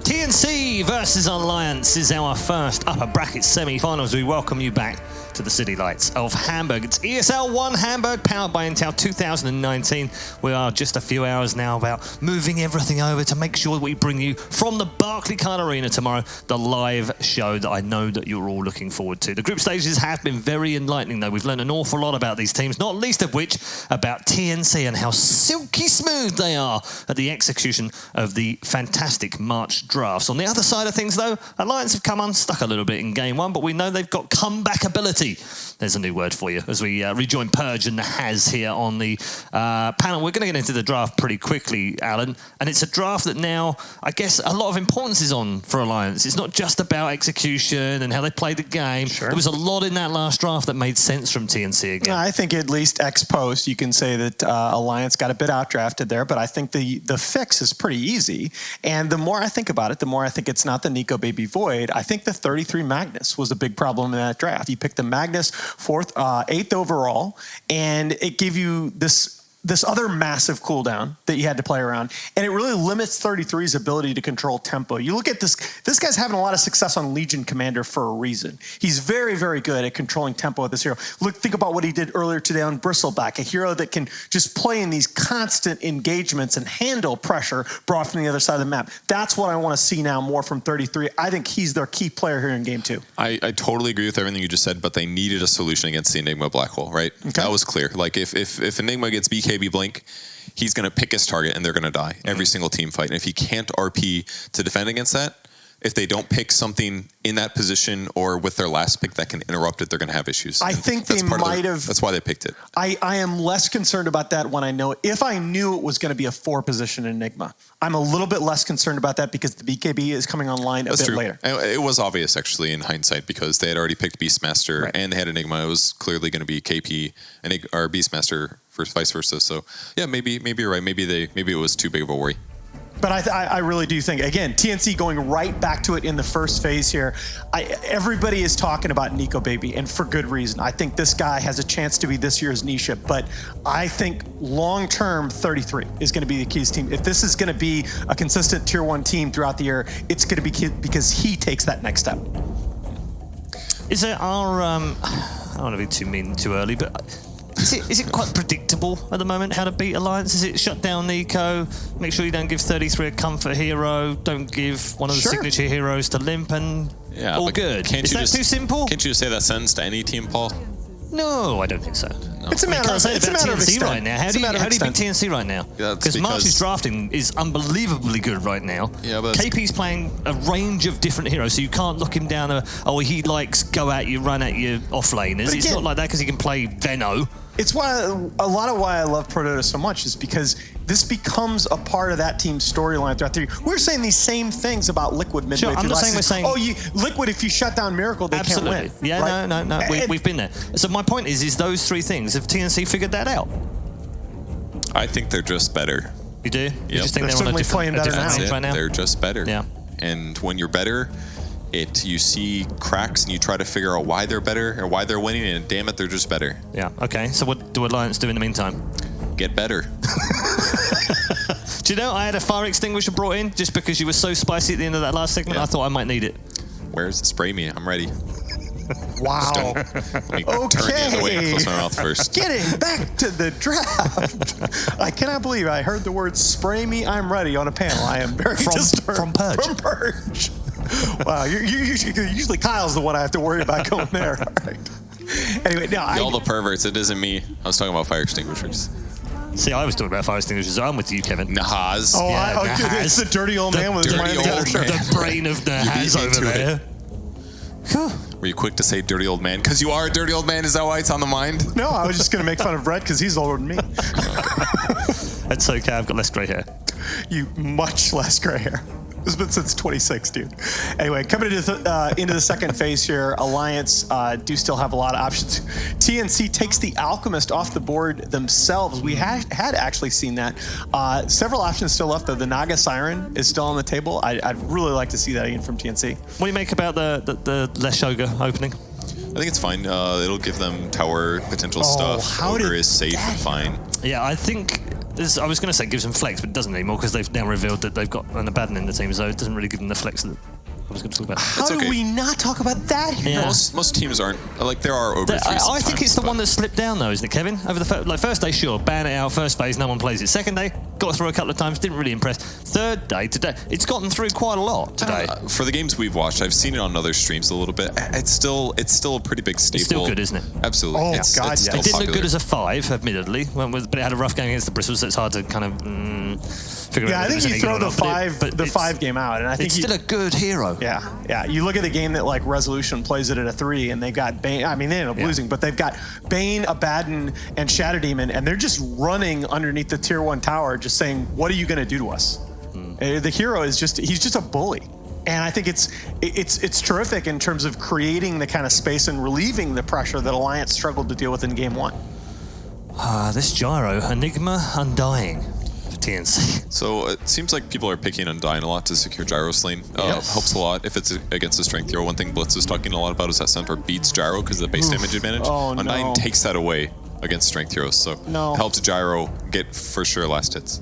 TNC versus Alliance is our first upper bracket semi-finals. We welcome you back to the City Lights of Hamburg. It's ESL One Hamburg, powered by Intel 2019. We are just a few hours now about moving everything over to make sure that we bring you from the Barclaycard Arena tomorrow, the live show that I know that you're all looking forward to. The group stages have been very enlightening, though. We've learned an awful lot about these teams, not least of which about TNC and how silky smooth they are at the execution of the fantastic March drafts. On the other side of things, though, Alliance have come unstuck a little bit in game one, but we know they've got comeback ability. There's a new word for you as we rejoin Purge and the Has here on the panel. We're going to get into the draft pretty quickly, Alan, and it's a draft that now, I guess, a lot of importance is on for Alliance. It's not just about execution and how they play the game. Sure. There was a lot in that last draft that made sense from TNC again. I think at least ex post, you can say that Alliance got a bit outdrafted there, but I think the fix is pretty easy. And the more I think about it, the more I think it's not the Nico Baby Void. I think the 33 Magnus was a big problem in that draft. You picked the Magnus 8th overall, and it gave you this other massive cooldown that you had to play around, and it really limits 33's ability to control tempo. You look at this guy's having a lot of success on Legion Commander for a reason. He's very, very good at controlling tempo with this hero. Think about what he did earlier today on Bristleback, a hero that can just play in these constant engagements and handle pressure brought from the other side of the map. That's what I want to see now more from 33. I think he's their key player here in game 2. I totally agree with everything you just said, but they needed a solution against the Enigma Black Hole, right? Okay. That was clear. Like if Enigma gets BKB Blink, he's going to pick his target and they're going to die every single team fight. And if he can't RP to defend against that, if they don't pick something in that position or with their last pick that can interrupt it, they're going to have issues. I think they might have. That's why they picked it. I am less concerned about that when I know it. If I knew it was going to be a 4-position Enigma, I'm a little bit less concerned about that because the BKB is coming online a bit later. It was obvious, actually, in hindsight, because they had already picked Beastmaster and they had Enigma. It was clearly going to be KP or Beastmaster versus vice versa. So, yeah, maybe you're right. Maybe it was too big of a worry. But I really do think, again, TNC going right back to it in the first phase here. Everybody is talking about Nico Baby, and for good reason. I think this guy has a chance to be this year's Nisha, but I think long-term 33 is going to be the keys team. If this is going to be a consistent Tier 1 team throughout the year, it's going to be because he takes that next step. Is it our, I don't want to be too mean too early, but is it quite predictable at the moment how to beat Alliance? Is it shut down Nico, make sure you don't give 33 a comfort hero, don't give one of the signature heroes to Limp, and all good? Is that too simple? Can't you just say that sentence to any team, Paul? No, I don't think so. No. It's a matter of TNC right now. How do you beat TNC right now? Because March's drafting is unbelievably good right now. Yeah, but KP's playing a range of different heroes, so you can't lock him down. He likes go at you, run at you off laners. It's not like that because he can play Venno. It's why a lot of why I love Protota so much is because this becomes a part of that team's storyline throughout the year. We're saying these same things about Liquid midway through last season. Liquid, if you shut down Miracle, they can't win. Yeah, right? No. We've been there. So my point is those three things, have TNC figured that out? I think they're just better. You do? Yep. You just think they're on a different range right now? They're just better. Yeah. And when you're better, you see cracks and you try to figure out why they're better or why they're winning, and damn it, they're just better. Yeah, okay. So what do Alliance do in the meantime? Get better. Do you know, I had a fire extinguisher brought in just because you were so spicy at the end of that last segment. Yeah. I thought I might need it. Where's it? Spray me. I'm ready. Wow. Let me turn the other way and close my mouth first. Getting back to the draft. I cannot believe I heard the word spray me, I'm ready on a panel. I am very disturbed. From Purge. From Purge. Wow, usually Kyle's the one I have to worry about going there. All right. Anyway, all the perverts, it isn't me. I was talking about fire extinguishers. See, I was talking about fire extinguishers. I'm with you, Kevin. Nahaz. Nahaz. It's the dirty old man with the brain of Nahaz over there. Were you quick to say dirty old man? Because you are a dirty old man. Is that why it's on the mind? No, I was just going to make fun of Brett because he's older than me. That's okay. I've got less grey hair. You much less grey hair. It's been since 26, dude. Anyway, coming into the second phase here, Alliance do still have a lot of options. TNC takes the Alchemist off the board themselves. We had actually seen that. Several options still left, though. The Naga Siren is still on the table. I'd really like to see that again from TNC. What do you make about the Leshoga opening? I think it's fine. It'll give them tower potential stuff. Ogre is safe and fine. Yeah, I think I was going to say gives them flex, but it doesn't anymore because they've now revealed that they've got an Abaddon in the team, so it doesn't really give them the flex that I was going to talk about. How do we not talk about that here? Yeah. Most teams aren't like there are over. I think it's the one that slipped down though, isn't it, Kevin? Over the first day, sure, ban it out. First phase, no one plays it. Second day, got through a couple of times, didn't really impress. Third day, today, it's gotten through quite a lot today. For the games we've watched, I've seen it on other streams a little bit. It's still a pretty big staple. It's still good, isn't it? Absolutely. Oh, it's God, still yeah. It didn't popular. look good as a 5, admittedly, but it had a rough game against the Bristles, so it's hard to kind of figure out. Yeah, I think you throw the 5 game out, and I think it's still a good hero. Yeah. You look at a game that like Resolution plays it at a 3, and they got Bane. I mean, they ended up losing, but they've got Bane, Abaddon, and Shadow Demon, and they're just running underneath the tier 1 tower, just saying, "What are you going to do to us?" The hero is he's just a bully. And I think it's terrific in terms of creating the kind of space and relieving the pressure that Alliance struggled to deal with in game 1. This Gyro, Enigma, Undying for TNC. So it seems like people are picking Undying a lot to secure Gyro's lane. Helps a lot if it's against a strength hero. One thing Blitz was talking a lot about is that Centaur beats Gyro because of the base damage advantage. Undying takes that away against strength heroes, so helps Gyro get for sure last hits.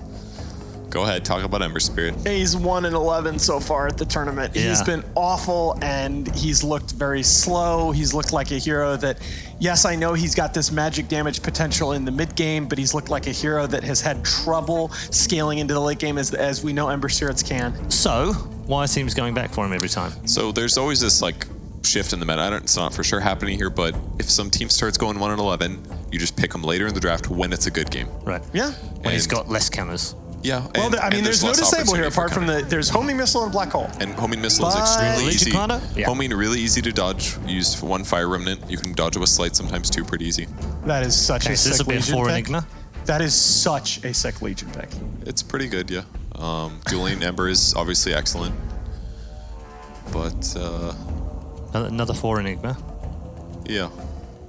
Go ahead, talk about Ember Spirit. He's 1-11 so far at the tournament. Yeah. He's been awful, and he's looked very slow. He's looked like a hero that, yes, I know he's got this magic damage potential in the mid game, but he's looked like a hero that has had trouble scaling into the late game, as we know Ember Spirits can. So, why are teams going back for him every time? So there's always this like shift in the meta. It's not for sure happening here, but if some team starts going 1-11, you just pick them later in the draft when it's a good game. Right. Yeah. When he's got less counters. Yeah. Well, there's no less disable here opportunity for apart from there's homing missile and black hole. And homing missile is But- extremely Legion easy. Commander? Yeah. Homing really easy to dodge. Used for 1 fire remnant. You can dodge it with slight sometimes too, pretty easy. That is such a So this sick will be a Legion 4 pick. Enigma. That is such a sick Legion pick. It's pretty good, yeah. Dueling Ember is obviously excellent, but Another 4 Enigma. yeah.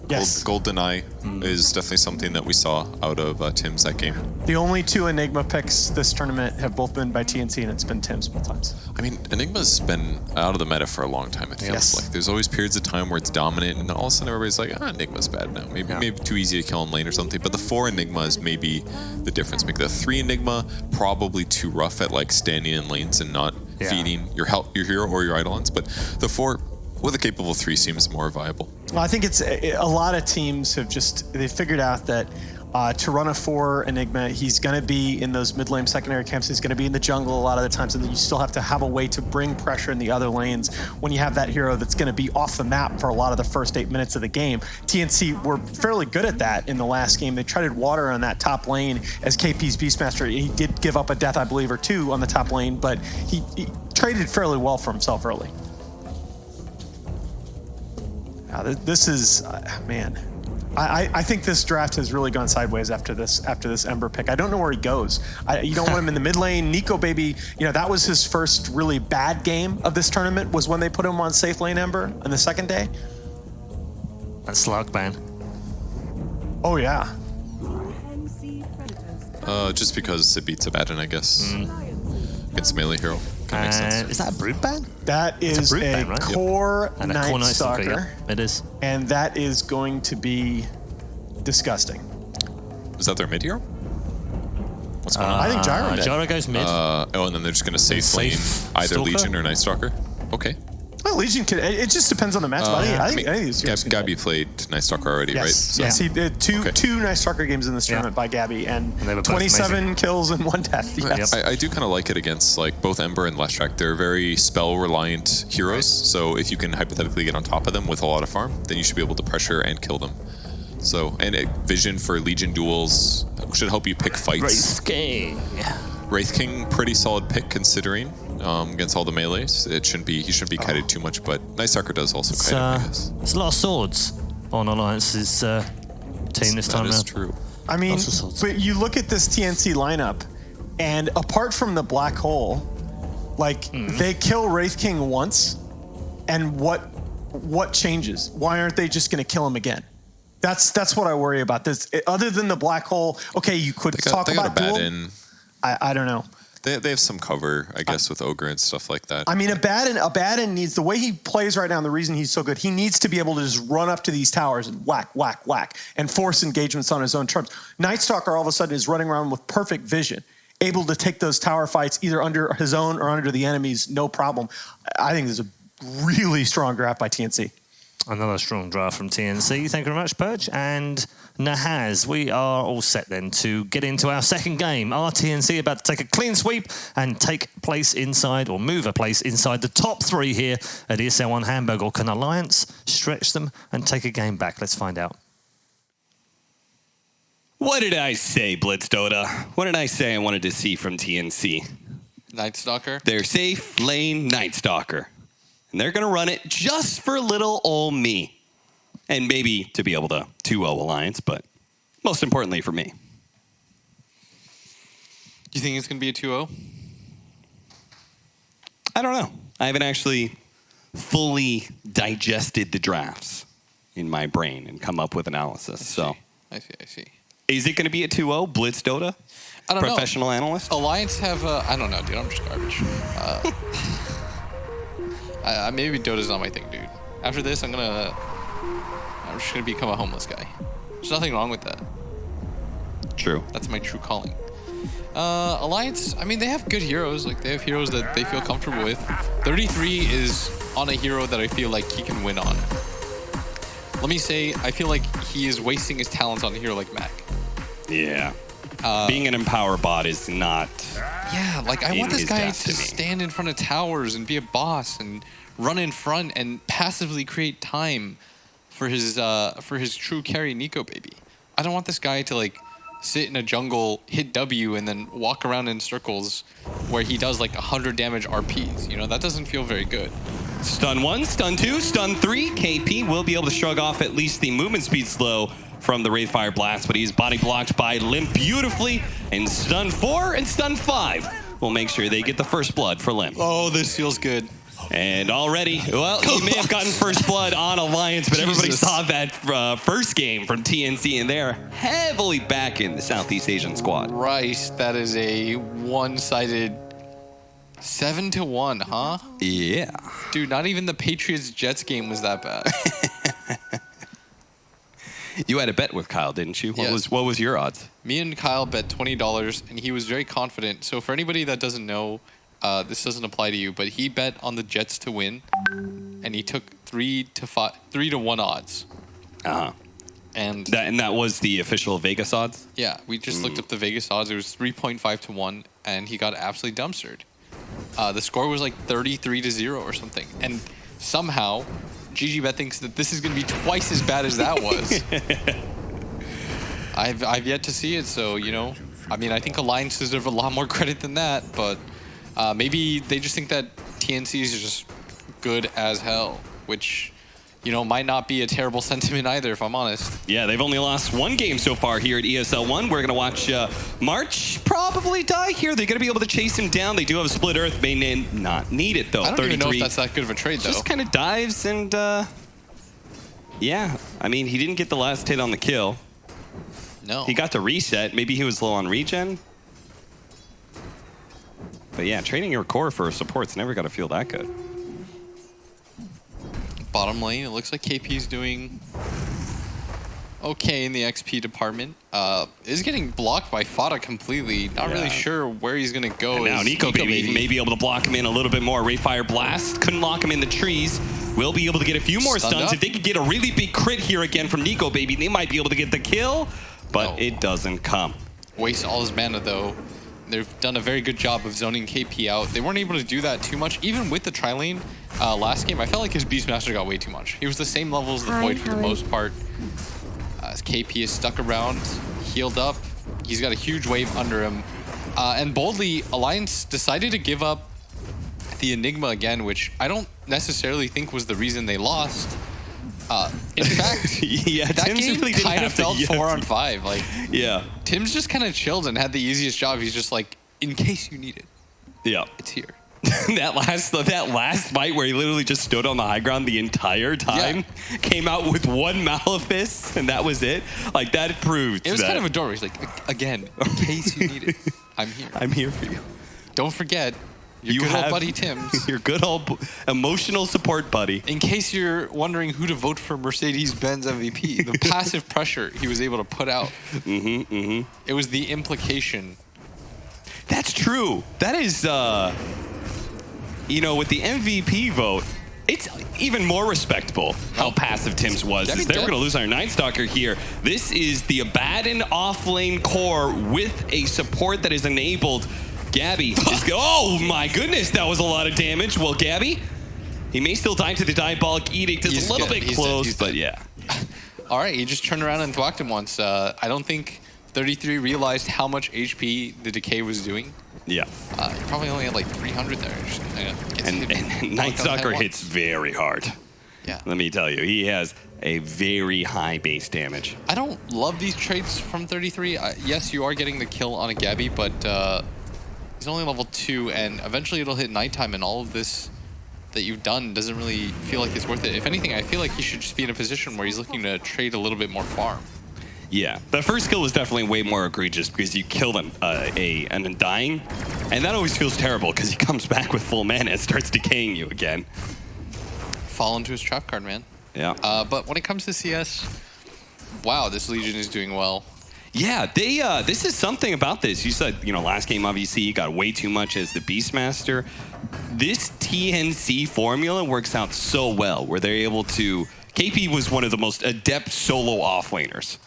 Yes. Gold Deny is definitely something that we saw out of Tim's that game. The only 2 Enigma picks this tournament have both been by TNC, and it's been Tim's both times. I mean, Enigma's been out of the meta for a long time, it feels Yes. like. There's always periods of time where it's dominant, and all of a sudden everybody's like, Enigma's bad now. Maybe too easy to kill in lane or something. But the 4 Enigma is maybe the difference maker. The 3 Enigma, probably too rough at like standing in lanes and not feeding your hero or your Eidolons. But the 4 with a capable 3 seems more viable. Well, I think it's a lot of teams have they figured out that to run a 4 Enigma, he's going to be in those mid lane secondary camps. He's going to be in the jungle a lot of the times, and then you still have to have a way to bring pressure in the other lanes when you have that hero that's going to be off the map for a lot of the first 8 minutes of the game. TNC were fairly good at that in the last game. They treaded water on that top lane as KP's Beastmaster. He did give up a death, I believe, or 2 on the top lane, but he traded fairly well for himself early. This is, man. I think this draft has really gone sideways after this Ember pick. I don't know where he goes. You don't want him in the mid lane. Nico Baby, that was his first really bad game of this tournament, was when they put him on safe lane Ember on the second day. That's Slug ban. Oh, yeah. Just because it beats Abaddon, I guess. It's a melee hero. Kind of makes sense. Is that a Brood ban? That is Brood a ban, right? core And a Night core Night Stalker, Stalker, yeah. It is. and that is going to be disgusting. Is that their mid hero? What's going on? I think Gyro did. Gyro goes mid. And then they're just going to safe lane either Stalker? Legion or Night Stalker. Okay. Well, Legion could. It just depends on the matchup. I think these heroes can Gabby played Night Stalker already, right? Yes, yes. He did two Night Stalker games in this tournament by Gabby, and they were both 27 amazing. kills and 1 death. Yes. I do kind of like it against like both Ember and Leshrac. They're very spell reliant heroes, so if you can hypothetically get on top of them with a lot of farm, then you should be able to pressure and kill them. So, and Vision for Legion duels should help you pick fights. Wraith King. Wraith King, pretty solid pick considering against all the melees. He shouldn't be kited too much, but Night Stalker does also kite him, I guess. There's a lot of swords on Alliance's team this time That is around. true. I mean, Lots of swords. but you look at this TNC lineup, and apart from the black hole, like they kill Wraith King once, and what changes? Why aren't they just going to kill him again? That's what I worry about. This other than the black hole. Okay, you could talk They got about duel. Abaddon. I don't know. They have some cover, I guess, with Ogre and stuff like that. I mean, Abaddon needs, the way he plays right now, and the reason he's so good, he needs to be able to just run up to these towers and whack, whack, whack, and force engagements on his own terms. Night Stalker all of a sudden is running around with perfect vision, able to take those tower fights either under his own or under the enemy's, no problem. I think this is a really strong draft by TNC. Another strong draft from TNC. Thank you very much, Perch. And Nahaz, we are all set then to get into our second game. Are TNC about to take a clean sweep and take place inside, or move a place inside the top 3 here at ESL One Hamburg, or can Alliance stretch them and take a game back? Let's find out. What did I say, Blitzdota? What did I say I wanted to see from TNC? Night Stalker? They're safe lane Night Stalker. And they're going to run it just for little ol' me. And maybe to be able to 2-0 Alliance, but most importantly for me. Do you think it's going to be a 2-0? I don't know. I haven't actually fully digested the drafts in my brain and come up with analysis. So I see. Is it going to be a 2-0 Blitzdota? I don't know. Professional analyst? Alliance have, I don't know, dude. I'm just garbage. Maybe Dota's not my thing, dude. After this, I'm just gonna become a homeless guy. There's nothing wrong with that. True. That's my true calling. Alliance, I mean, they have good heroes. Like, they have heroes that they feel comfortable with. 33 is on a hero that I feel like he can win on. Let me say, I feel like he is wasting his talents on a hero like Mac. Yeah. Being an Empower bot is not... Yeah, like, I want this guy to stand in front of towers and be a boss and run in front and passively create time for his true carry Nico Baby. I don't want this guy to, like, sit in a jungle, hit W, and then walk around in circles where he does, like, 100 damage RPs. You know, that doesn't feel very good. Stun 1, stun 2, stun 3. KP will be able to shrug off at least the movement speed slow from the Wraithfire Blast, but he's body blocked by Limp beautifully. And stun 4 and stun 5 will make sure they get the first blood for Limp. Oh, this feels good. And already, well, he may have gotten first blood on Alliance, but everybody saw that first game from TNC, and they're heavily back in the Southeast Asian squad. Right, that is a one-sided 7-1, huh? Yeah. Dude, not even the Patriots-Jets game was that bad. You had a bet with Kyle, didn't you? Yes. What was your odds? Me and Kyle bet $20, and he was very confident. So for anybody that doesn't know, this doesn't apply to you, but he bet on the Jets to win, and he took 3 to 1 odds. Uh-huh. And that was the official Vegas odds? Yeah, we just looked up the Vegas odds. It was 3.5 to 1, and he got absolutely dumpstered. The score was like 33-0 or something. And somehow, GGBet thinks that this is going to be twice as bad as that was. I've yet to see it, so, you know, I mean, I think Alliance deserve a lot more credit than that, but maybe they just think that TNCs are just good as hell, which, you know, might not be a terrible sentiment either, if I'm honest. Yeah, they've only lost 1 game so far here at ESL One. We're going to watch March probably die here. They're going to be able to chase him down. They do have a split earth. May not need it, though. I don't even know if that's that good of a trade, though. Just kind of dives and, yeah. I mean, he didn't get the last hit on the kill. No. He got to reset. Maybe he was low on regen. But yeah, trading your core for a support's never got to feel that good. Bottom lane, it looks like KP's doing okay in the XP department. Is getting blocked by Fada completely. Not really sure where he's going to go. And now Nico Baby may be able to block him in a little bit more. Wraithfire Blast couldn't lock him in the trees. Will be able to get a few more stuns. If they could get a really big crit here again from Nico Baby, they might be able to get the kill, but it doesn't come. Wastes all his mana, though. They've done a very good job of zoning KP out. They weren't able to do that too much. Even with the tri-lane last game, I felt like his Beastmaster got way too much. He was the same level as the Void for the most part. As KP is stuck around, healed up. He's got a huge wave under him. And boldly, Alliance decided to give up the Enigma again, which I don't necessarily think was the reason they lost. In fact, yeah, that Tim's game really kind of felt 4-on-5. Like, yeah, Tim's just kind of chilled and had the easiest job. He's just like, in case you need it, yeah, it's here. that last fight where he literally just stood on the high ground the entire time, came out with 1 Malefice, and that was it. Like, that proved it was kind of adorable. He's like, again, in case you need it, I'm here. I'm here for you. don't forget your good old buddy Tim's. Your good old emotional support buddy. In case you're wondering who to vote for Mercedes-Benz MVP, the passive pressure he was able to put out. It was the implication. That's true. That is, you know, with the MVP vote, it's even more respectable how passive Tim's was. They were going to lose our Night Stalker here. This is the Abaddon off-lane core with a support that is enabled. Gabby is oh my goodness, that was a lot of damage. Well, Gabby, he may still die to the Diabolic Edict. It's a little bit close, but yeah. All right, he just turned around and thwacked him once. I don't think 33 realized how much HP the Decay was doing. Yeah. He probably only had like 300 there. And Night Stalker hits very hard. Yeah. Let me tell you, he has a very high base damage. I don't love these traits from 33. Yes, you are getting the kill on a Gabby, but he's only level 2, and eventually it'll hit nighttime, and all of this that you've done doesn't really feel like it's worth it. If anything, I feel like he should just be in a position where he's looking to trade a little bit more farm. Yeah, the first kill was definitely way more egregious because you killed an Undying, and that always feels terrible because he comes back with full mana and starts decaying you again. Fall into his trap card, man. Yeah. But when it comes to CS, wow, this Legion is doing well. Yeah, they. This is something about this. You said, you know, last game obviously you got way too much as the Beastmaster. This TNC formula works out so well where they're able to. KP was one of the most adept solo offlaners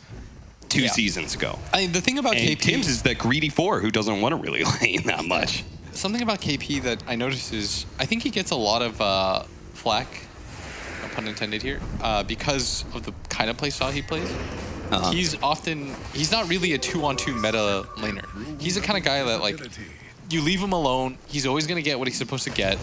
2 seasons ago. The thing about KP, Tim's is that greedy 4 who doesn't want to really lane that much. Something about KP that I noticed is I think he gets a lot of flack, no pun intended here, because of the kind of playstyle he plays. He's not really a 2-on-2 meta laner. He's the kind of guy that, like, you leave him alone, he's always going to get what he's supposed to get.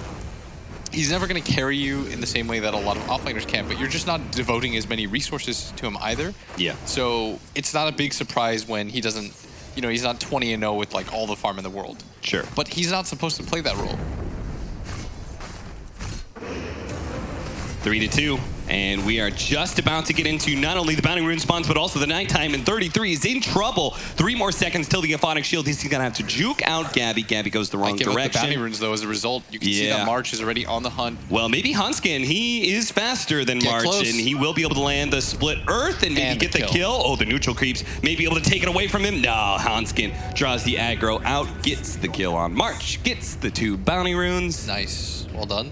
He's never going to carry you in the same way that a lot of offlaners can, but you're just not devoting as many resources to him either. Yeah. So it's not a big surprise when he doesn't, you know, he's not 20-0 with, like, all the farm in the world. Sure. But he's not supposed to play that role. 3-2, and we are just about to get into not only the Bounty Rune spawns, but also the nighttime, and 33 is in trouble. 3 more seconds till the Aphonic Shield. He's gonna have to juke out Gabby. Gabby goes the wrong direction. With the Bounty Runes, though, as a result, you can see that March is already on the hunt. Well, maybe Hanskin, he is faster than March, and he will be able to land the split Earth and maybe get the kill. Oh, the neutral creeps may be able to take it away from him. No, Hanskin draws the aggro out, gets the kill on March, gets the 2 Bounty Runes. Nice, well done.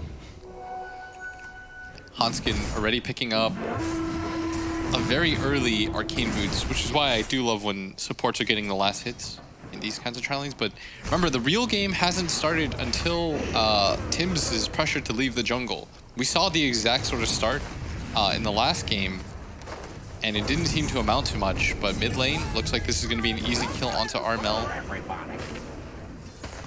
Hanskin already picking up a very early Arcane Boots, which is why I do love when supports are getting the last hits in these kinds of trialings. But remember, the real game hasn't started until Tim's is pressured to leave the jungle. We saw the exact sort of start in the last game, and it didn't seem to amount to much, but mid lane looks like this is going to be an easy kill onto Armel.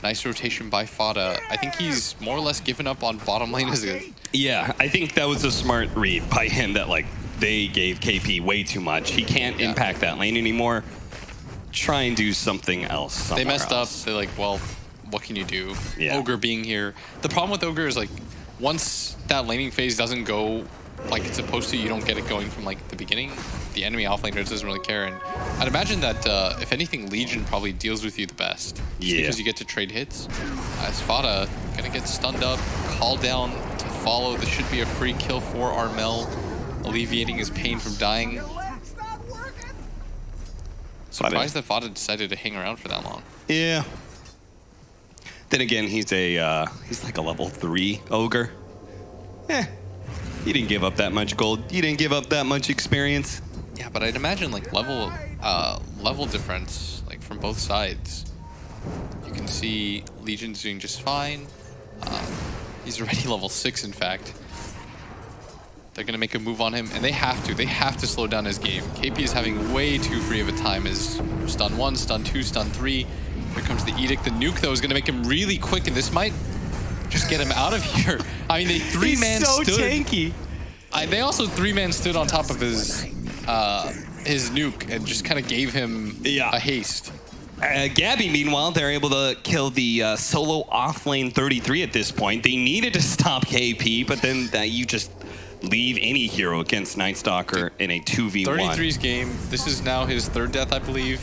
Nice rotation by Fada. I think he's more or less given up on bottom lane as a... Yeah, I think that was a smart read by him that, like, they gave KP way too much. He can't impact that lane anymore. Try and do something else. They messed up. They're like, well, what can you do? Yeah. Ogre being here. The problem with Ogre is, like, once that laning phase doesn't go like it's supposed to, you don't get it going from, like, the beginning. The enemy offlaner doesn't really care. And I'd imagine that, if anything, Legion probably deals with you the best. Yeah. Because you get to trade hits. As Fada gonna get stunned up, called down to follow. This should be a free kill for Armel, alleviating his pain from dying. Surprised that Fada decided to hang around for that long. Yeah. Then again, he's like a level 3 ogre. He didn't give up that much gold. He didn't give up that much experience. Yeah, but I'd imagine like level difference, like from both sides. You can see Legion's doing just fine. He's already level 6, in fact. They're gonna make a move on him, and they have to slow down his game. KP is having way too free of a time as stun 1, stun 2, stun 3. Here comes the Edict. The nuke, though, is gonna make him really quick, and this might just get him out of here. I mean, they three-man stood. He's so tanky. They also three-man stood on top of his nuke and just kind of gave him a haste. Gabby, meanwhile, they're able to kill the solo offlane 33 at this point. They needed to stop KP, but then you just leave any hero against Night Stalker in a 2v1. 33's game. This is now his 3rd death, I believe.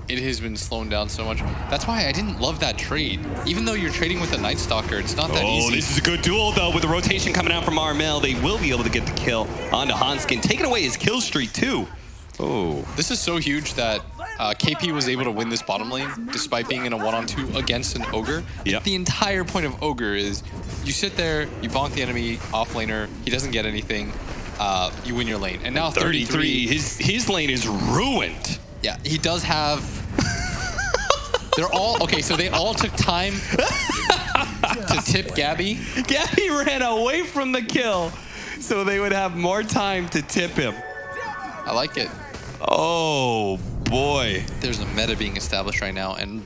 it has been slowing down so much. That's why I didn't love that trade. Even though you're trading with a Night Stalker, it's not that easy. Oh, this is a good duel, though. With the rotation coming out from Armel, they will be able to get the kill onto Hanskin, taking away his kill streak, too. Oh. This is so huge that KP was able to win this bottom lane despite being in a 1-on-2 against an Ogre. Yep. The entire point of Ogre is you sit there, you bonk the enemy off laner, he doesn't get anything, you win your lane. And now 33, his lane is ruined. Yeah, he does have... They're all... Okay, so they all took time to tip Gabby. Gabby ran away from the kill, so they would have more time to tip him. I like it. Oh, boy. There's a meta being established right now, and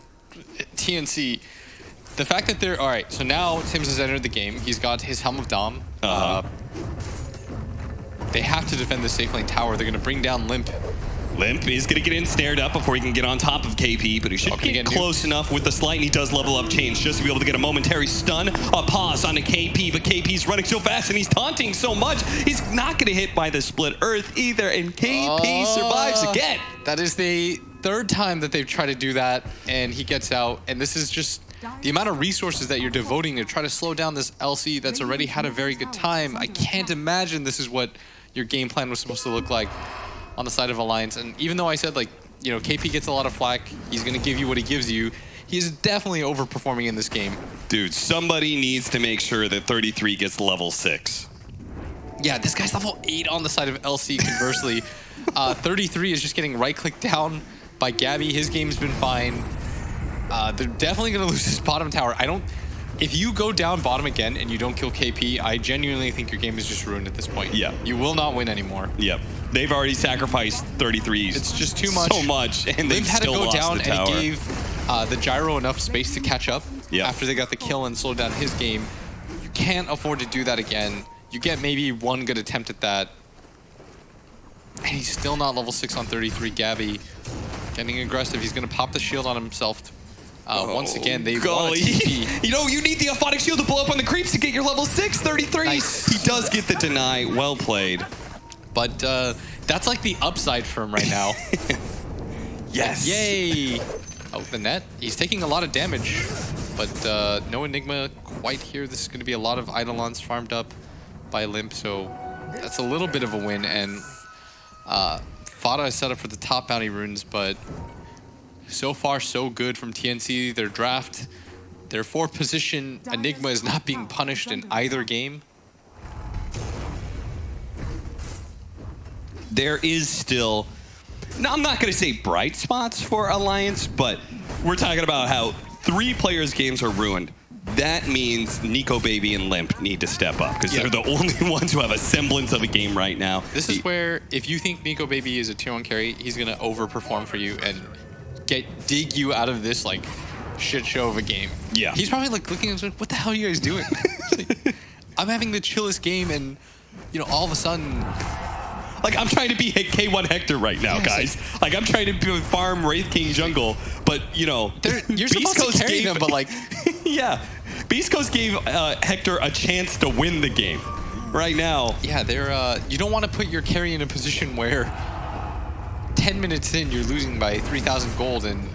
TNC... The fact that they're... All right, so now Tims has entered the game. He's got his Helm of Dom. They have to defend the safe lane tower. They're going to bring down Limp. Limp is going to get ensnared up before he can get on top of KP, but he should get close enough with the slight, and he does level up Change just to be able to get a momentary stun, a pause onto KP, but KP's running so fast and he's taunting so much, he's not going to hit by the split earth either, and KP survives again. That is the third time that they've tried to do that, and he gets out, and this is just the amount of resources that you're devoting to try to slow down this LC that's already had a very good time. I can't imagine this is what your game plan was supposed to look like on the side of Alliance. And even though I said, like, you know, KP gets a lot of flack, he's going to give you what he gives you, he's definitely overperforming in this game. Dude, somebody needs to make sure that 33 gets level 6. Yeah, this guy's level 8 on the side of LC, conversely. 33 is just getting right-clicked down by Gabby. His game's been fine. They're definitely going to lose this bottom tower. If you go down bottom again and you don't kill KP, I genuinely think your game is just ruined at this point. Yeah. You will not win anymore. Yep. They've already sacrificed 33s. It's just too much. So much, and they've had to still go lost down, the tower. and he gave the Gyro enough space to catch up after they got the kill and slowed down his game. You can't afford to do that again. You get maybe one good attempt at that. And he's still not level 6 on 33. Gabby getting aggressive. He's going to pop the shield on himself. Once again, they want a TP. You know, you need the Aphotic Shield to blow up on the creeps to get your level 6, 33. Nice. He does get the deny. Well played. But that's like the upside for him right now. Yes. Yay. Oh, the net. He's taking a lot of damage. But no Enigma quite here. This is going to be a lot of Eidolons farmed up by Limp. So that's a little bit of a win. And Fada is set up for the top bounty runes, but so far so good from TNC. Their draft, their 4th position, Enigma is not being punished in either game. There is still, now I'm not going to say bright spots for Alliance, but we're talking about how 3 players' games are ruined. That means Nico Baby and Limp need to step up because they're the only ones who have a semblance of a game right now. This is where, if you think Nico Baby is a tier 1 carry, he's going to overperform for you and dig you out of this like shit show of a game. Yeah. He's probably like looking at us like, what the hell are you guys doing? Like, I'm having the chillest game, and you know, all of a sudden, like, I'm trying to be K1 Hector right now, guys. Like, I'm trying to farm Wraith King jungle, but you know, you're supposed to carry them, but like, yeah, Beast Coast gave Hector a chance to win the game. Right now, yeah, they're you don't want to put your carry in a position where 10 minutes in, you're losing by 3,000 gold and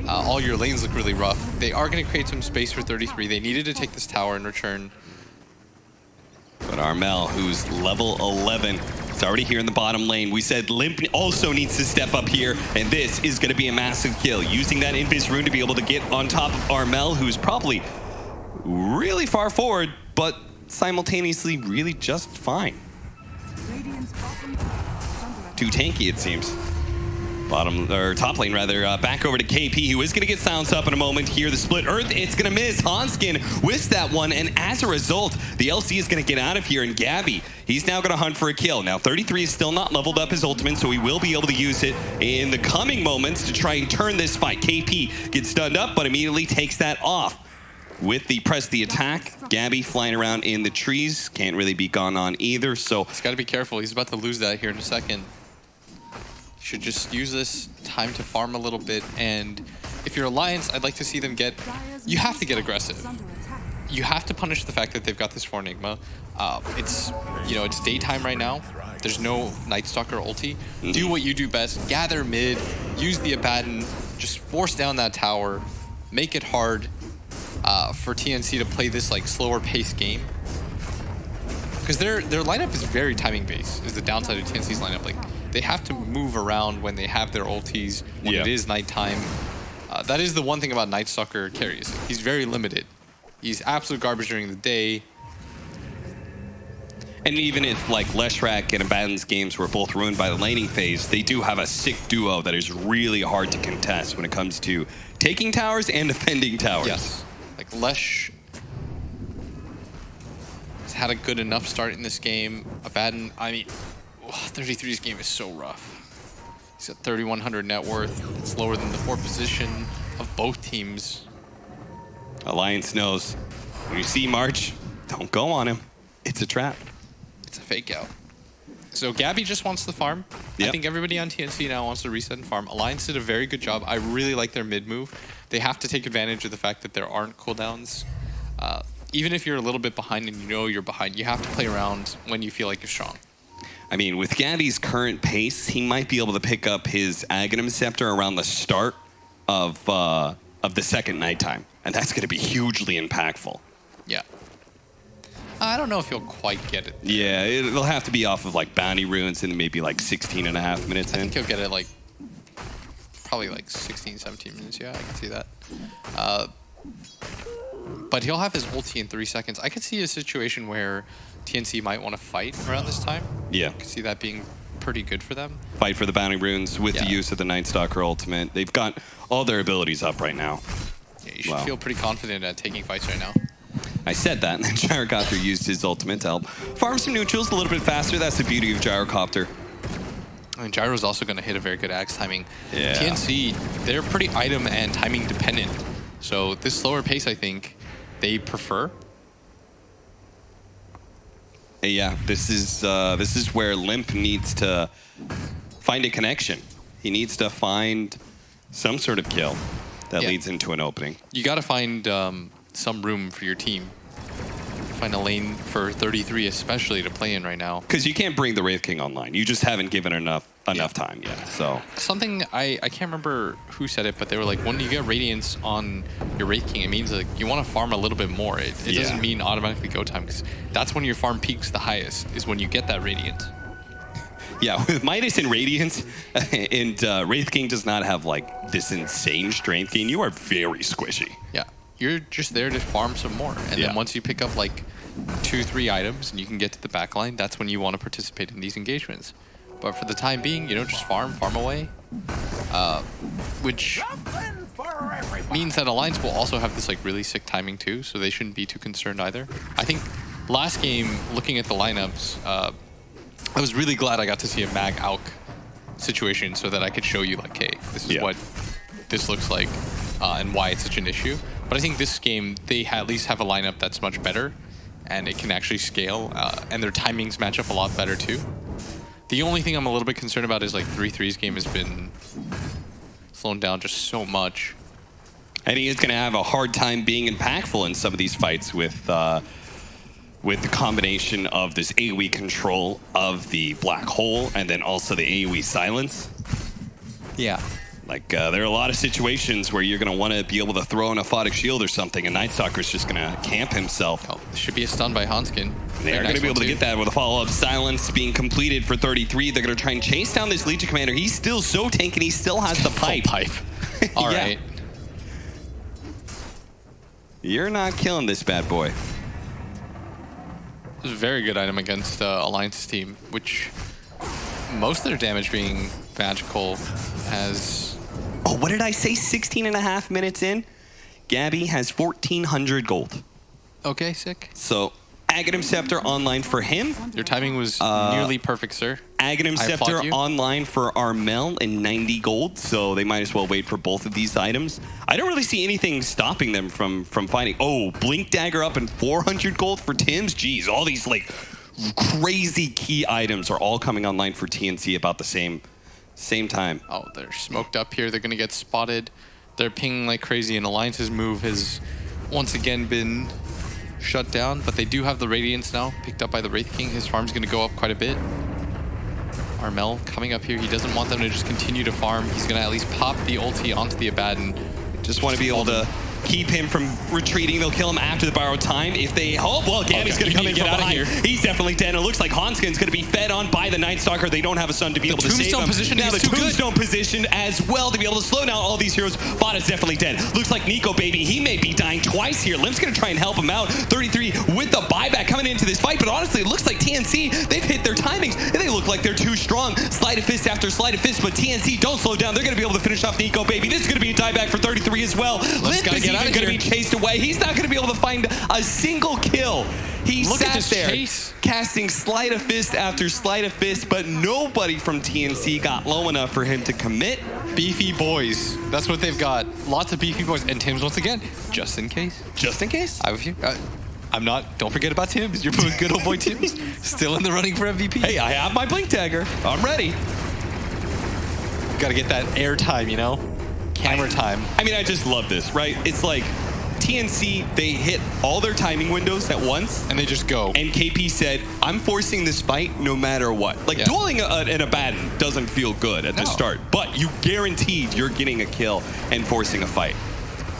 all your lanes look really rough. They are going to create some space for 33. They needed to take this tower in return. But Armel, who's level 11, is already here in the bottom lane. We said Limp also needs to step up here, and this is going to be a massive kill. Using that Invis rune to be able to get on top of Armel, who's probably really far forward, but simultaneously really just fine. Too tanky, it seems. Top lane rather, back over to KP, who is going to get silenced up in a moment here. The split earth, it's going to miss. Hanskin whiffs that one, and as a result, the LC is going to get out of here, and Gabby, he's now going to hunt for a kill. Now, 33 is still not leveled up his ultimate, so he will be able to use it in the coming moments to try and turn this fight. KP gets stunned up, but immediately takes that off. With the press the attack, Gabby flying around in the trees, can't really be gone on either, so... He's got to be careful. He's about to lose that here in a second. Should just use this time to farm a little bit, and if you're Alliance, I'd like to see them get... You have to get aggressive. You have to punish the fact that they've got this 4 Enigma. It's, you know, it's daytime right now. there's no Night Stalker ulti. Do what you do best. Gather mid. Use the Abaddon. Just force down that tower. Make it hard for TNC to play this like slower paced game. Because their lineup is very timing based. Is the downside of TNC's lineup. Like they have to move around when they have their ultis. When it is nighttime. That is the one thing about Night Stalker carries. He's very limited. He's absolute garbage during the day. And even if like Leshrac and Abaddon's games were both ruined by the laning phase, they do have a sick duo that is really hard to contest when it comes to taking towers and defending towers. Yes. Like Lesh has had a good enough start in this game. Abaddon, I mean, 33's game is so rough. He's at 3,100 net worth. It's lower than the 4th position of both teams. Alliance knows when you see March, don't go on him. It's a trap. It's a fake out. So Gabby just wants the farm. I think everybody on TNC now wants to reset and farm. Alliance did a very good job. I really like their mid move. They have to take advantage of the fact that there aren't cooldowns. Even if you're a little bit behind and you know you're behind, you have to play around when you feel like you're strong. I mean, with Gabby's current pace, he might be able to pick up his Aghanim Scepter around the start of the second nighttime. And that's going to be hugely impactful. Yeah. I don't know if he'll quite get it. Yeah, it'll have to be off of like bounty runes and maybe like 16.5 minutes in. I think he'll get it like probably like 16, 17 minutes. Yeah, I can see that. But he'll have his ulti in 3 seconds. I could see a situation where TNC might want to fight around this time. Yeah. I could see that being pretty good for them. Fight for the bounty runes with the use of the Night Stalker ultimate. They've got all their abilities up right now. Yeah, you should feel pretty confident at taking fights right now. I said that, and then Gyrocopter used his ultimate to help farm some neutrals a little bit faster. That's the beauty of Gyrocopter. I mean, Gyro's also going to hit a very good Axe timing. Yeah. TNC, they're pretty item and timing dependent. So this slower pace, I think, they prefer. Yeah, this is where Limp needs to find a connection. He needs to find some sort of kill that leads into an opening. You got to find some room for your team. Find a lane for 33 especially to play in right now. Because you can't bring the Wraith King online. You just haven't given enough time yet. So something I can't remember who said it, but they were like, when you get Radiance on your Wraith King, it means like you want to farm a little bit more. It doesn't mean automatically go time, because that's when your farm peaks the highest, is when you get that Radiance. Yeah, with Midas and Radiance, and Wraith King does not have like this insane strength gain. You are very squishy. Yeah, you're just there to farm some more. And then once you pick up like 2-3 items and you can get to the backline, that's when you want to participate in these engagements. But for the time being, just farm away. Which means that Alliance will also have this like really sick timing too, so they shouldn't be too concerned either. I think last game, looking at the lineups, I was really glad I got to see a Mag Auk situation so that I could show you like, hey, this is what this looks like and why it's such an issue. But I think this game, they at least have a lineup that's much better and it can actually scale and their timings match up a lot better too. The only thing I'm a little bit concerned about is like 3-3's game has been slowed down just so much. And he is going to have a hard time being impactful in some of these fights with the combination of this AoE control of the black hole and then also the AoE silence. Yeah. Like, there are a lot of situations where you're going to want to be able to throw an aphotic shield or something, and Night Stalker's just going to camp himself. Oh, should be a stun by Hanskin. They're going to be able to get that with a follow-up silence being completed for 33. They're going to try and chase down this Legion Commander. He's still so tanky, and he still has the pipe. All right. You're not killing this bad boy. This is a very good item against Alliance's team, which most of their damage being magical has... Oh, what did I say? 16.5 minutes in? Gabby has 1,400 gold. Okay, sick. So, Aghanim Scepter online for him. Your timing was nearly perfect, sir. Aghanim Scepter online for Armel and 90 gold, so they might as well wait for both of these items. I don't really see anything stopping them from fighting. Oh, Blink Dagger up and 400 gold for Tim's. Jeez, all these like crazy key items are all coming online for TNC about the same time. Oh, they're smoked up here. They're going to get spotted. They're pinging like crazy, and Alliance's move has once again been shut down, but they do have the Radiance now, picked up by the Wraith King. His farm's going to go up quite a bit. Armel coming up here. He doesn't want them to just continue to farm. He's going to at least pop the ulti onto the Abaddon. Just want to be able to keep him from retreating. They'll kill him after the borrowed time. If they hope, well, Gabby's going to come in and get out of here. He's definitely dead. It looks like Hanskin's going to be fed on by the Night Stalker. They don't have a son to be able to save him. Position now the Tombstone position as well to be able to slow down all these heroes. Bot is definitely dead. Looks like Nico Baby, he may be dying twice here. Limp's going to try and help him out. 33 with the buyback coming into this fight, but honestly, it looks like TNC, they've hit their timings, and they look like they're too strong. Sleight of fist after sleight of fist, but TNC don't slow down. They're going to be able to finish off Nico Baby. This is going to be a dieback for 33 as well. Limp is even going to be chased away. He's not going to be able to find a single kill. He sat there casting sleight of fist after sleight of fist, but nobody from TNC got low enough for him to commit. Beefy boys. That's what they've got. Lots of beefy boys. And Tim's once again, just in case. Just in case? I have a few. I'm not. Don't forget about Tim's. You're putting good old boy Tim's still in the running for MVP. Hey, I have my blink dagger. I'm ready. Got to get that air time, you know? Camera time. I mean, I just love this, right? It's like TNC, they hit all their timing windows at once. And they just go. And KP said, I'm forcing this fight no matter what. Like, dueling an Abaddon doesn't feel good at the start, but you guaranteed you're getting a kill and forcing a fight.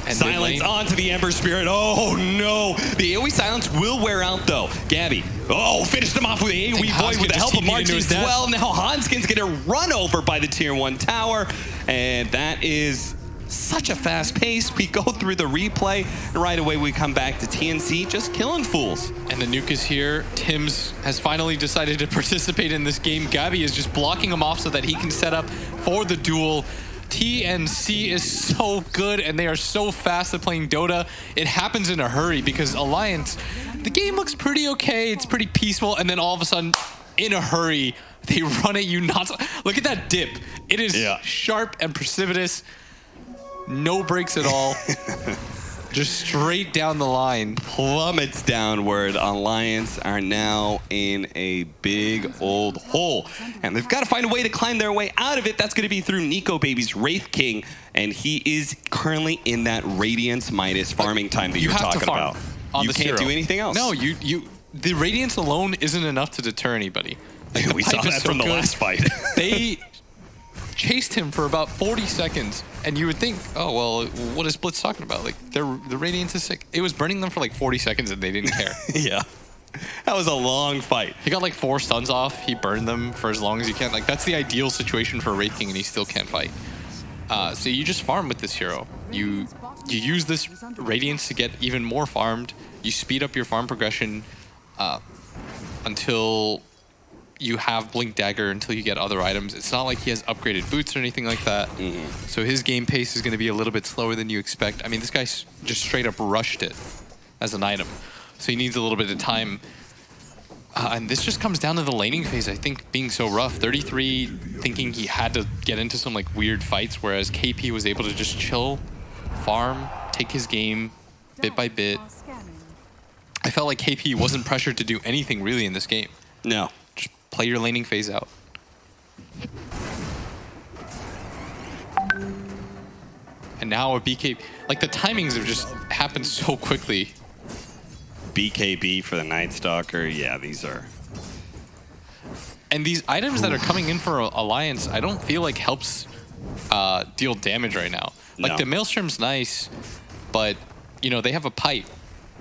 And silence onto the Ember Spirit. Oh, no. The AoE silence will wear out, though. Gabby. Oh, finished him off with the AoE Void with the help of March as well. Now Hanskin's going to run over by the Tier 1 tower. And that is such a fast pace. We go through the replay, and right away we come back to TNC just killing fools. And the nuke is here. Tims has finally decided to participate in this game. Gabby is just blocking him off so that he can set up for the duel. TNC is so good, and they are so fast at playing Dota. It happens in a hurry because Alliance, the game looks pretty okay. It's pretty peaceful, and then all of a sudden, in a hurry, they run at you. Look at that dip. It is sharp and precipitous. No breaks at all. Just straight down the line. Plummets downward. Alliance are now in a big old hole. And they've got to find a way to climb their way out of it. That's going to be through Nico Baby's Wraith King. And he is currently in that Radiance Midas farming time that you're talking about. You can't do anything else. No, the Radiance alone isn't enough to deter anybody. Like, we saw that from the last fight. They chased him for about 40 seconds, and you would think, oh, well, what is Blitz talking about? Like, the Radiance is sick. It was burning them for like 40 seconds, and they didn't care. Yeah. That was a long fight. He got like 4 stuns off. He burned them for as long as he can. Like, that's the ideal situation for a Wraith King, and he still can't fight. So you just farm with this hero. You use this Radiance to get even more farmed. You speed up your farm progression until you have Blink Dagger, until you get other items. It's not like he has upgraded boots or anything like that. So his game pace is going to be a little bit slower than you expect. I mean, this guy just straight up rushed it as an item. So he needs a little bit of time. And this just comes down to the laning phase, I think, being so rough. 33 thinking he had to get into some like weird fights, whereas KP was able to just chill, farm, take his game bit by bit. I felt like KP wasn't pressured to do anything really in this game. No. Just play your laning phase out. And now a BKB, like the timings have just happened so quickly. BKB for the Night Stalker, yeah, these are. And these items that are coming in for Alliance, I don't feel like helps deal damage right now. Like the Maelstrom's nice, but you know, they have a pipe.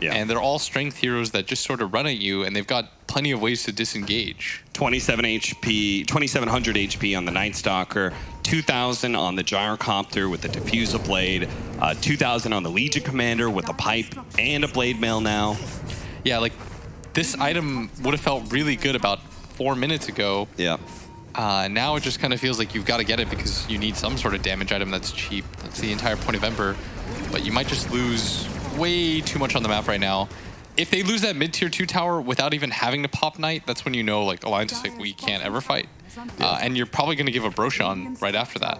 Yeah. And they're all strength heroes that just sort of run at you, and they've got plenty of ways to disengage. 2700 HP on the Night Stalker, 2000 on the Gyrocopter with the Diffusal Blade, 2000 on the Legion Commander with a pipe and a Blade Mail now. Yeah, like this item would have felt really good about 4 minutes ago. Yeah. Now it just kind of feels like you've got to get it because you need some sort of damage item that's cheap. That's the entire point of Ember. But you might just lose way too much on the map right now. If they lose that mid-tier 2 tower without even having to pop Knight, that's when you know like Alliance is like, we can't ever fight. And you're probably going to give a Broshan right after that.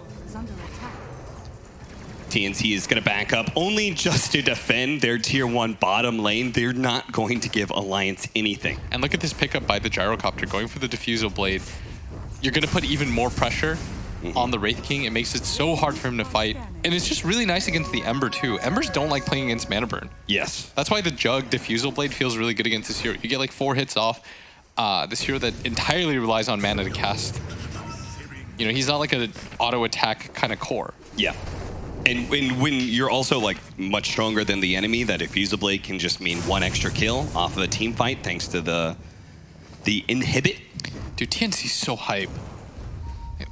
TNC is going to back up only just to defend their tier 1 bottom lane. They're not going to give Alliance anything. And look at this pickup by the Gyrocopter going for the Diffusal Blade. You're going to put even more pressure on the Wraith King. It makes it so hard for him to fight. And it's just really nice against the Ember too. Embers don't like playing against Mana Burn. Yes. That's why the Jug Diffusal Blade feels really good against this hero. You get like 4 hits off. This hero that entirely relies on mana to cast You know, he's not like an auto attack kind of core. Yeah. And when you're also like much stronger than the enemy, that Diffusal Blade can just mean one extra kill off of a team fight thanks to the inhibit. Dude, TNC's so hype.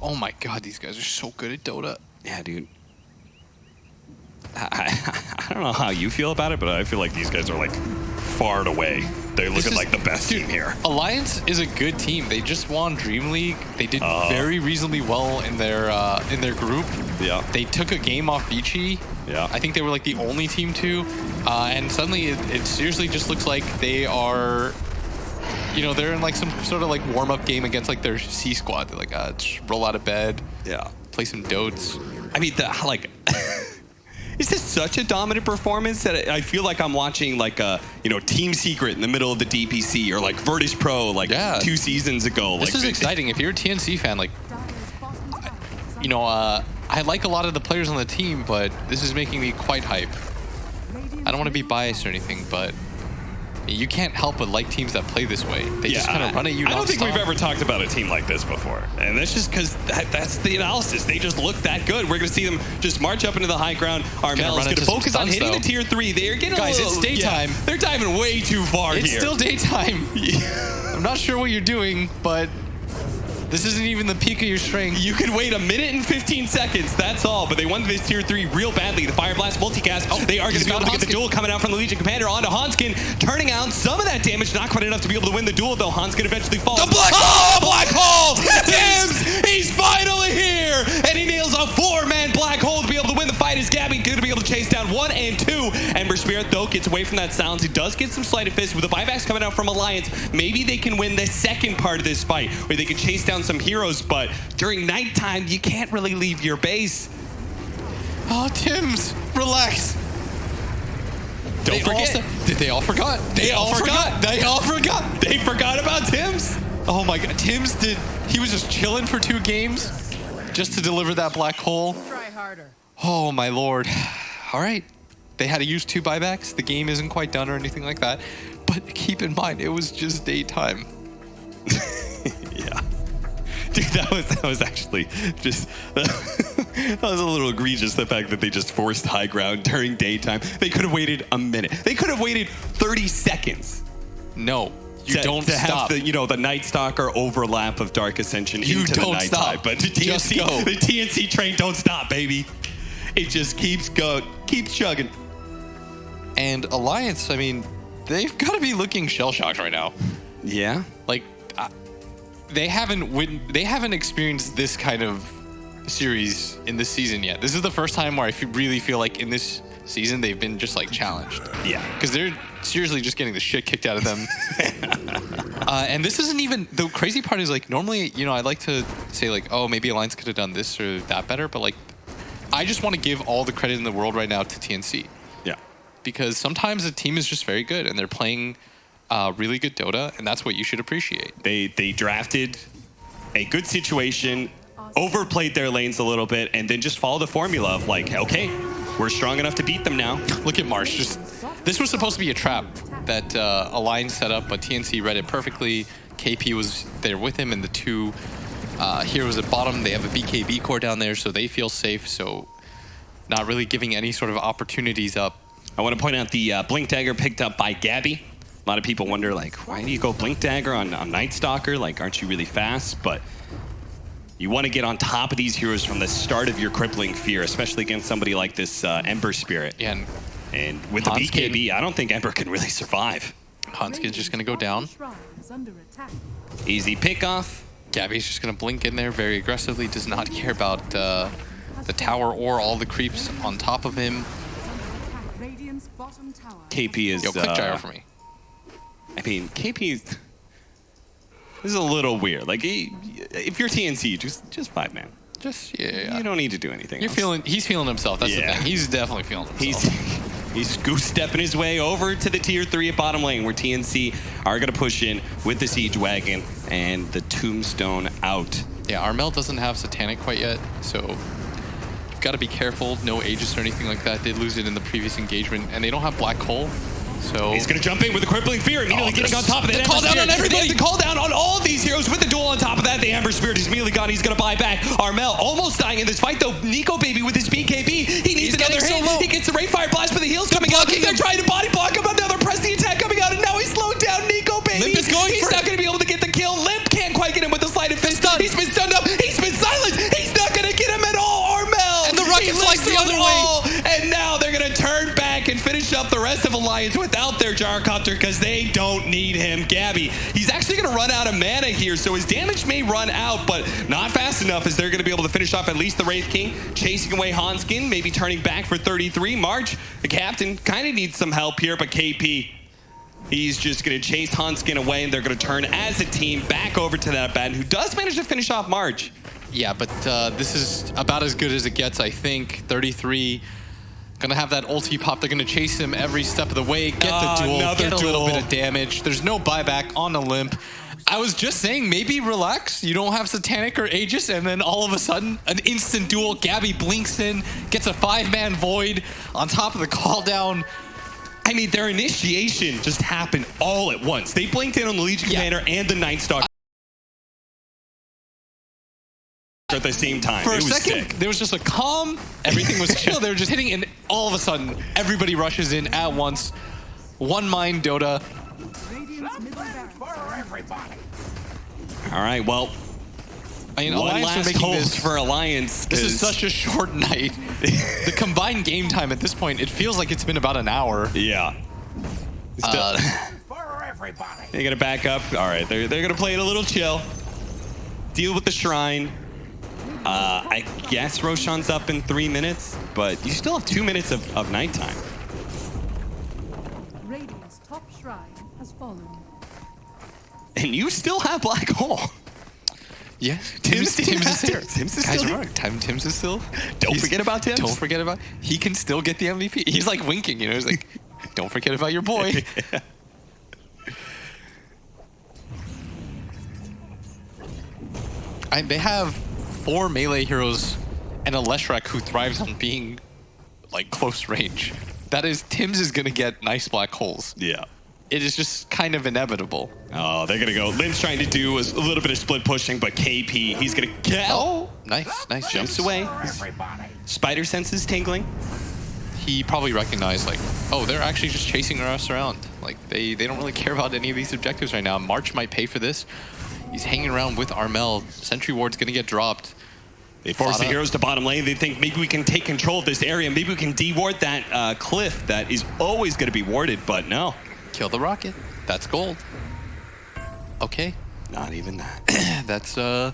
Oh my god, these guys are so good at Dota. Yeah, dude. I don't know how you feel about it, but I feel like these guys are like far and away. They look like the best team here. Alliance is a good team. They just won Dream League. They did very reasonably well in their group. Yeah. They took a game off Vici. Yeah. I think they were like the only team to. And suddenly it seriously just looks like they are, you know, they're in like some sort of like warm-up game against like their C squad. They're like, just roll out of bed. Yeah. Play some dotes. I mean, like... Is this such a dominant performance that I feel like I'm watching like a, you know, Team Secret in the middle of the DPC or like Virtus Pro like 2 seasons ago. This is exciting. If you're a TNC fan, like, you know, I like a lot of the players on the team, but this is making me quite hype. I don't want to be biased or anything, but you can't help but like teams that play this way. They just kind of run at you. I don't think we've ever talked about a team like this before. And that's just because that's the analysis. They just look that good. We're going to see them just march up into the high ground. Armel is going to focus on hitting the tier 3. They are getting Guys, it's daytime. They're diving way too far here. It's still daytime. I'm not sure what you're doing, but this isn't even the peak of your strength. You could wait a minute and 15 seconds, that's all. But they won this tier 3 real badly. The Fire Blast multicast. They are going to be able to get the duel coming out from the Legion Commander onto Hanskin, turning out some of that damage. Not quite enough to be able to win the duel, though. Hanskin eventually falls. The black black hole! Tims! He's finally here! And he nails a 4-man black hole to be able to win the fight. Is Gabby going to be able to chase down 1 and 2? Ember Spirit, though, gets away from that silence. He does get some sleight of fist with the buybacks coming out from Alliance. Maybe they can win the second part of this fight, where they can chase down some heroes, but during nighttime, you can't really leave your base. Oh, Tims, relax. Don't forget. They all forgot. They all forgot. They all forgot. They forgot about Tims. Oh my god, Tims he was just chilling for 2 games just to deliver that black hole. Try harder. Oh my lord. All right. They had to use 2 buybacks. The game isn't quite done or anything like that. But keep in mind, it was just daytime. Yeah. Dude, that was actually just that was a little egregious, the fact that they just forced high ground during daytime. They could have waited a minute. They could have waited 30 seconds. No, you don't to stop. Have the Night Stalker overlap of Dark Ascension into the nighttime. Stop. But the TNC train don't stop, baby. It just keeps going, keeps chugging. And Alliance, I mean, they've got to be looking shell-shocked right now. Yeah. Like, they haven't experienced this kind of series in this season yet. This is the first time where I really feel like in this season they've been just like challenged. Yeah. Because they're seriously just getting the shit kicked out of them. And this isn't even, the crazy part is like, normally, you know, I'd like to say like, oh, maybe Alliance could have done this or that better, but like, I just want to give all the credit in the world right now to TNC. Yeah. Because sometimes a team is just very good and they're playing really good Dota, and that's what you should appreciate. They drafted a good situation, overplayed their lanes a little bit, and then just follow the formula of like, okay, we're strong enough to beat them now. Look at Marsh. This was supposed to be a trap that Alliance set up, but TNC read it perfectly. KP was there with him, and the 2 heroes at bottom, they have a BKB core down there, so they feel safe, so not really giving any sort of opportunities up. I want to point out the Blink Dagger picked up by Gabby. A lot of people wonder, like, why do you go Blink Dagger on Night Stalker? Like, aren't you really fast? But you want to get on top of these heroes from the start of your Crippling Fear, especially against somebody like this Ember Spirit. Yeah, and with the BKB, I don't think Ember can really survive. Hanskin's just going to go down. Easy pickoff. Gabby's just going to blink in there very aggressively, does not care about the tower or all the creeps on top of him. KP is... Yo, quick gyro for me. I mean, KP this is a little weird. Like, if you're TNC, just 5-man. Just, yeah. You don't need to do anything else. He's feeling himself. That's the thing. He's definitely feeling himself. He's goose-stepping his way over to the tier 3 at bottom lane, where TNC are going to push in with the Siege Wagon and the Tombstone out. Yeah, Armel doesn't have Satanic quite yet, so you've got to be careful. No Aegis or anything like that. Did lose it in the previous engagement, and they don't have Black Hole. So he's going to jump in with a Crippling Fear, immediately getting on top of that. The call down on everything. The call down on all of these heroes with the duel on top of that. The Ember Ember Spirit is immediately gone. He's going to buy back. Armel almost dying in this fight, though. Nico Baby with his BKB. He needs another hit. He gets the Wraithfire Blast, but the heal's coming out. They're trying to body block him. Another press the attack coming out, and now he's slowed down Nico Baby. Limp is going He's for not going to be able to get the kill. Limp can't quite get him with the sleight of fist. He's been stunned up. He's been silenced. He's not going to get him at all. Armel. And the rocket flies the other way. And now they're going to turn back and finish up the rest of Alliance without their gyrocopter because they don't need him. Gabby, he's actually going to run out of mana here, so his damage may run out, but not fast enough as they're going to be able to finish off at least the Wraith King, chasing away Hanskin, maybe turning back for 33. March, the captain, kind of needs some help here, but KP, he's just going to chase Hanskin away, and they're going to turn as a team back over to that Ben, who does manage to finish off March. Yeah, but this is about as good as it gets, I think. 33, gonna have that ulti pop. They're gonna chase him every step of the way, get the duel, get a little bit of damage. There's no buyback on the Limp. I was just saying, maybe relax. You don't have Satanic or Aegis, and then all of a sudden, an instant duel. Gabby blinks in, gets a 5-man Void on top of the call down. I mean, their initiation just happened all at once. They blinked in on the Legion Commander and the Night Stalker at the same time. For a second, there was just a calm, everything was chill. They were just hitting, and all of a sudden, everybody rushes in at once. One mind Dota. All right, well, I mean, one Alliance are last making hope this for Alliance. This is such a short night. The combined game time at this point, it feels like it's been about an hour. Yeah. Still, they're gonna back up. All right, they're gonna play it a little chill. Deal with the shrine. I guess Roshan's up in 3 minutes, but you still have 2 minutes of nighttime. Radiant's top shrine has fallen. And you still have Black Hole. Yeah, Tim's is here. Tim's is Guys, still remember, Tim's is still. Don't forget about Tim's. Don't forget about. He can still get the MVP. He's like winking, you know. He's like, don't forget about your boy. They have 4 melee heroes and a Leshrac who thrives on being like close range. That is, Tim's is gonna get nice black holes. Yeah. It is just kind of inevitable. Oh, they're gonna go. Limp's trying to do a little bit of split pushing, but KP, he's gonna get. Oh, nice. Jumps away. Spider senses tingling. He probably recognized, like, oh, they're actually just chasing us around. Like, they don't really care about any of these objectives right now. March might pay for this. He's hanging around with Armel. Sentry Ward's gonna get dropped. They force the heroes to bottom lane. They think maybe we can take control of this area. Maybe we can de-ward that cliff that is always gonna be warded, but no. Kill the rocket. That's gold. Okay. Not even that. That's, you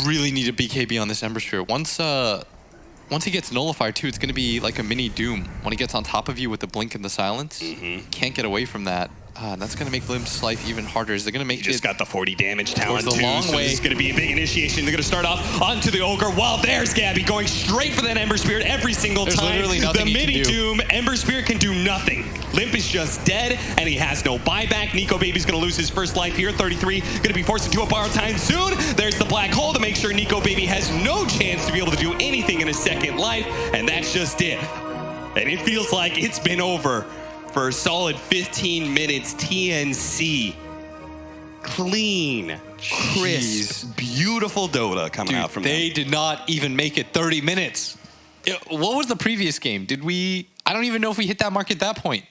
really need a BKB on this Ember Sphere. Once he gets nullified too, it's gonna be like a mini Doom. When he gets on top of you with the blink and the silence, can't get away from that. That's gonna make Limp's life even harder. Is they're gonna make He just got the 40 damage talent the too, long so way. this is gonna be a big initiation. They're gonna start off onto the Ogre. While there's Gabby going straight for that Ember Spirit every single There's time. literally nothing the he can mini do. Doom, Ember Spirit can do nothing. Limp is just dead, and he has no buyback. Nico Baby's gonna lose his first life here. 33, gonna be forced into a borrowed time soon. There's the black hole to make sure Nico Baby has no chance to be able to do anything in his second life, and that's just it. And it feels like it's been over for a solid 15 minutes. TNC. Clean, crisp, beautiful Dota coming out from they them. did not even make it 30 minutes. What was the previous game? Did we... I don't even know if we hit that mark at that point.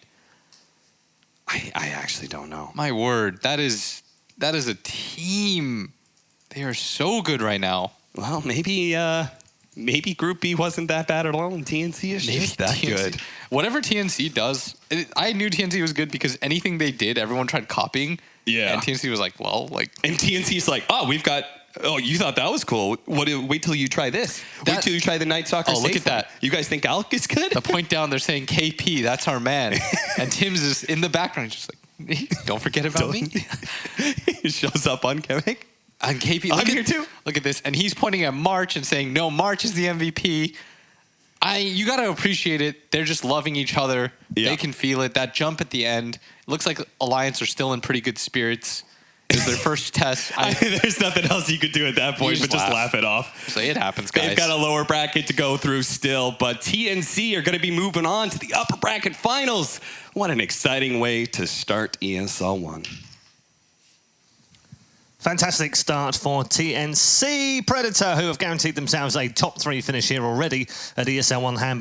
I actually don't know. My word, that is a team. They are so good right now. Well, maybe Group B wasn't that bad at all, and TNC is just that TNC. good. Whatever TNC does, I knew TNC was good because anything they did, everyone tried copying. Yeah. And TNC was like, well, like... And TNC's like, oh, we've got... Oh, you thought that was cool. Wait till you try this. Wait till you try the Night Stalker. Oh, look at that. You guys think Alec is good? The point down, they're saying KP, that's our man. And Tim's is in the background, just like, don't forget about me. He shows up on Kemek. And KP, I'm here too. Look at this. And he's pointing at March and saying, no, March is the MVP. You got to appreciate it. They're just loving each other. Yeah. They can feel it. That jump at the end. It looks like Alliance are still in pretty good spirits. It was their first test. There's nothing else you could do at that point but just laugh it off. So it happens, guys. They've got a lower bracket to go through still, but TNC are going to be moving on to the upper bracket finals. What an exciting way to start ESL One. Fantastic start for TNC Predator, who have guaranteed themselves a top 3 finish here already at ESL One Hamburg.